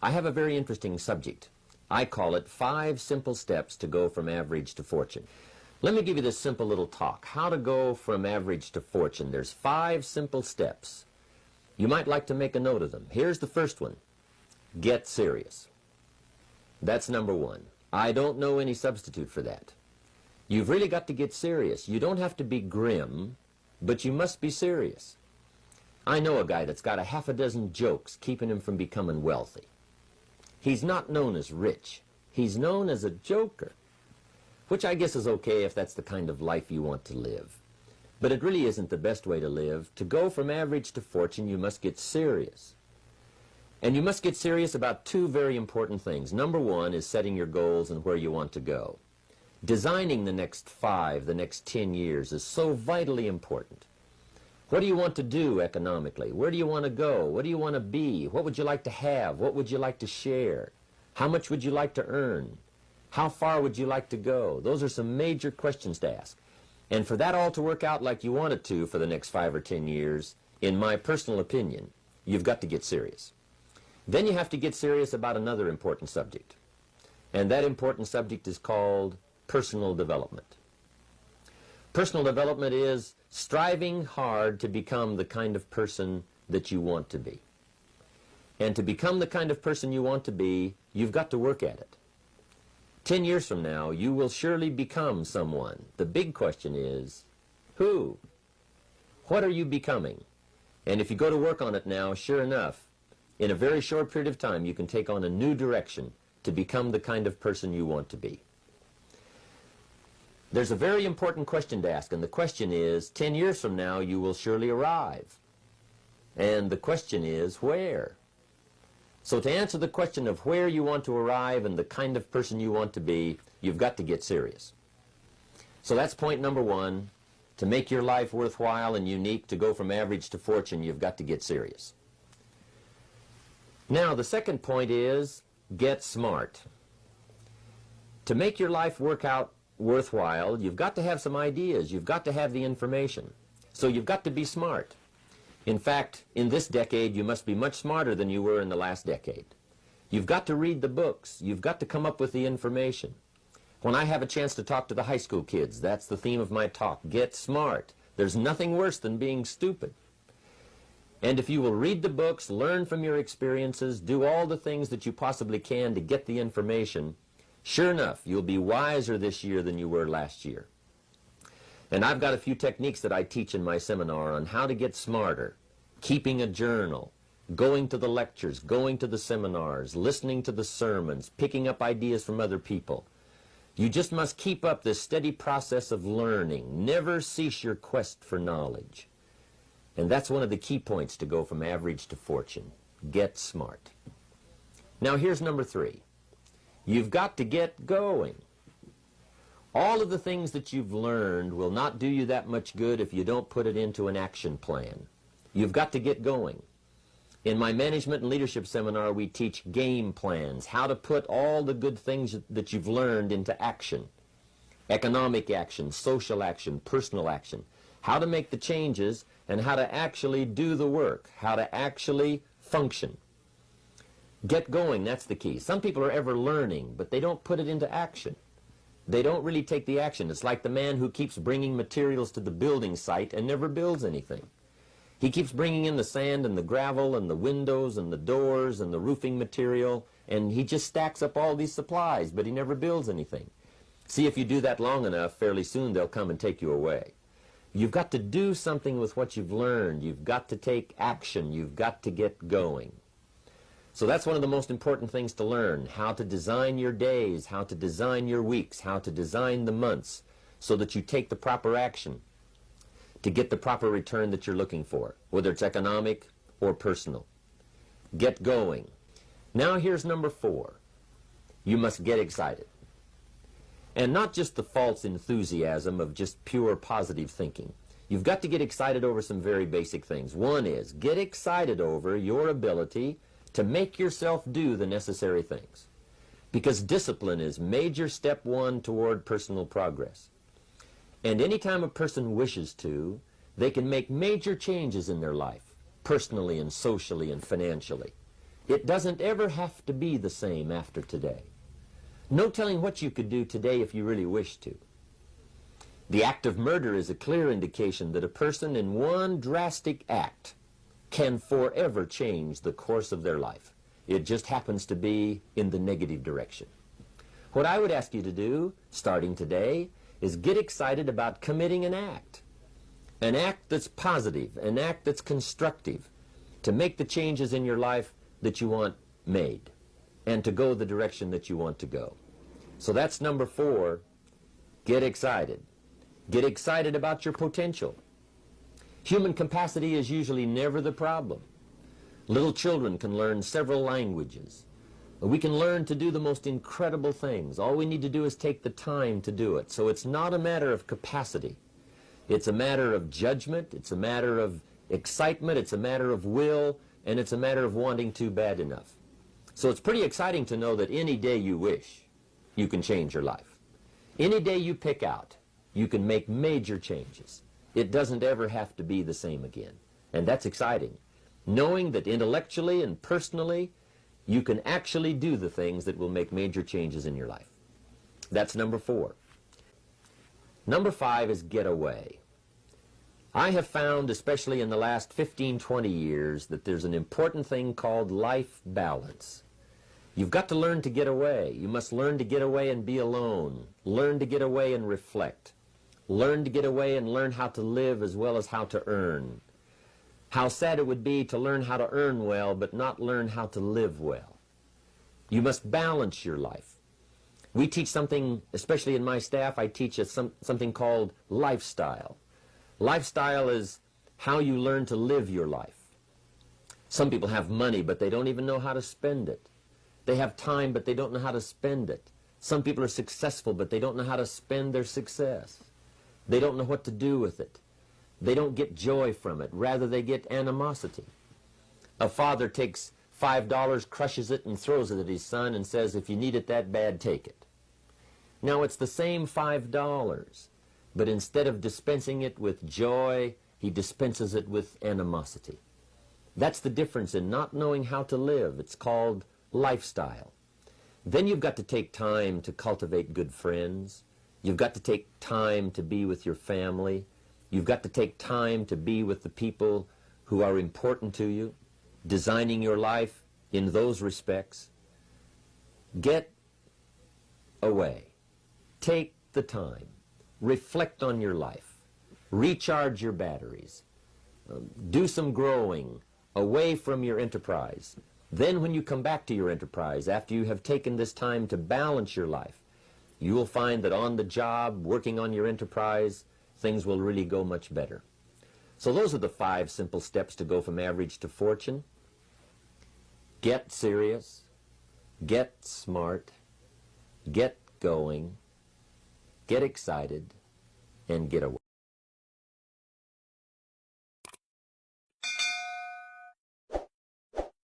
I have a very interesting subject. I call it 5 simple steps to go from average to fortune. Let me give you this simple little talk. How to go from average to fortune. There's 5 simple steps. You might like to make a note of them. Here's the first one. Get serious. That's number 1. I don't know any substitute for that. You've really got to get serious. You don't have to be grim, but you must be serious. I know a guy that's got a half a dozen jokes keeping him from becoming wealthy. He's not known as rich. He's known as a joker, which I guess is okay if that's the kind of life you want to live. But it really isn't the best way to live. To go from average to fortune, you must get serious. And you must get serious about 2 very important things. Number 1 is setting your goals and where you want to go. Designing the next 5, the next 10 years is so vitally important. What do you want to do economically? Where do you want to go? What do you want to be? What would you like to have? What would you like to share? How much would you like to earn? How far would you like to go? Those are some major questions to ask. And for that all to work out like you want it to for the next 5 or 10 years, in my personal opinion, you've got to get serious. Then you have to get serious about another important subject. And that important subject is called personal development. Personal development is striving hard to become the kind of person that you want to be. And to become the kind of person you want to be, you've got to work at it. 10 years from now, you will surely become someone. The big question is, who? What are you becoming? And if you go to work on it now, sure enough, in a very short period of time, you can take on a new direction to become the kind of person you want to be. There's a very important question to ask, and the question is, 10 years from now, you will surely arrive. And the question is, where? So to answer the question of where you want to arrive and the kind of person you want to be, you've got to get serious. So that's point number 1. To make your life worthwhile and unique, to go from average to fortune, you've got to get serious. Now, the second point is, get smart. To make your life work out worthwhile, you've got to have some ideas. You've got to have the information. So you've got to be smart. In fact, in this decade, you must be much smarter than you were in the last decade. You've got to read the books. You've got to come up with the information. When I have a chance to talk to the high school kids, that's the theme of my talk. Get smart. There's nothing worse than being stupid. And if you will read the books, learn from your experiences, do all the things that you possibly can to get the information, sure enough, you'll be wiser this year than you were last year. And I've got a few techniques that I teach in my seminar on how to get smarter, keeping a journal, going to the lectures, going to the seminars, listening to the sermons, picking up ideas from other people. You just must keep up this steady process of learning. Never cease your quest for knowledge. And that's one of the key points to go from average to fortune. Get smart. Now here's number 3. You've got to get going. All of the things that you've learned will not do you that much good if you don't put it into an action plan. You've got to get going. In my management and leadership seminar, we teach game plans, how to put all the good things that you've learned into action. Economic action, social action, personal action. How to make the changes and how to actually do the work, how to actually function. Get going, that's the key. Some people are ever learning, but they don't put it into action. They don't really take the action. It's like the man who keeps bringing materials to the building site and never builds anything. He keeps bringing in the sand and the gravel and the windows and the doors and the roofing material, and he just stacks up all these supplies, but he never builds anything. See, if you do that long enough, fairly soon they'll come and take you away. You've got to do something with what you've learned. You've got to take action. You've got to get going. So that's one of the most important things to learn, how to design your days, how to design your weeks, how to design the months so that you take the proper action to get the proper return that you're looking for, whether it's economic or personal. Get going. Now here's number 4. You must get excited. And not just the false enthusiasm of just pure positive thinking. You've got to get excited over some very basic things. One is, get excited over your ability to make yourself do the necessary things. Because discipline is major step 1 toward personal progress. And anytime a person wishes to, they can make major changes in their life, personally and socially and financially. It doesn't ever have to be the same after today. No telling what you could do today if you really wished to. The act of murder is a clear indication that a person in one drastic act can forever change the course of their life. It just happens to be in the negative direction. What I would ask you to do, starting today, is get excited about committing an act that's positive, an act that's constructive, to make the changes in your life that you want made, and to go the direction that you want to go. So that's number 4, get excited. Get excited about your potential. Human capacity is usually never the problem. Little children can learn several languages. We can learn to do the most incredible things. All we need to do is take the time to do it. So it's not a matter of capacity. It's a matter of judgment. It's a matter of excitement. It's a matter of will. And it's a matter of wanting to bad enough. So it's pretty exciting to know that any day you wish, you can change your life. Any day you pick out, you can make major changes. It doesn't ever have to be the same again. And that's exciting. Knowing that intellectually and personally, you can actually do the things that will make major changes in your life. That's number 4. Number 5 is get away. I have found, especially in the last 15, 20 years, that there's an important thing called life balance. You've got to learn to get away. You must learn to get away and be alone. Learn to get away and reflect. Learn to get away and learn how to live as well as how to earn. How sad it would be to learn how to earn well but not learn how to live well. You must balance your life. We teach something, especially in my staff, I teach something called lifestyle. Lifestyle is how you learn to live your life. Some people have money, but they don't even know how to spend it. They have time, but they don't know how to spend it. Some people are successful, but they don't know how to spend their success. They don't know what to do with it. They don't get joy from it. Rather, they get animosity. A father takes $5, crushes it, and throws it at his son and says, if you need it that bad, take it. Now, it's the same $5, but instead of dispensing it with joy, he dispenses it with animosity. That's the difference in not knowing how to live. It's called lifestyle. Then you've got to take time to cultivate good friends. You've got to take time to be with your family. You've got to take time to be with the people who are important to you, designing your life in those respects. Get away. Take the time. Reflect on your life. Recharge your batteries. Do some growing away from your enterprise. Then when you come back to your enterprise, after you have taken this time to balance your life, you will find that on the job, working on your enterprise, things will really go much better. So those are the 5 simple steps to go from average to fortune. Get serious, get smart, get going, get excited, and get away.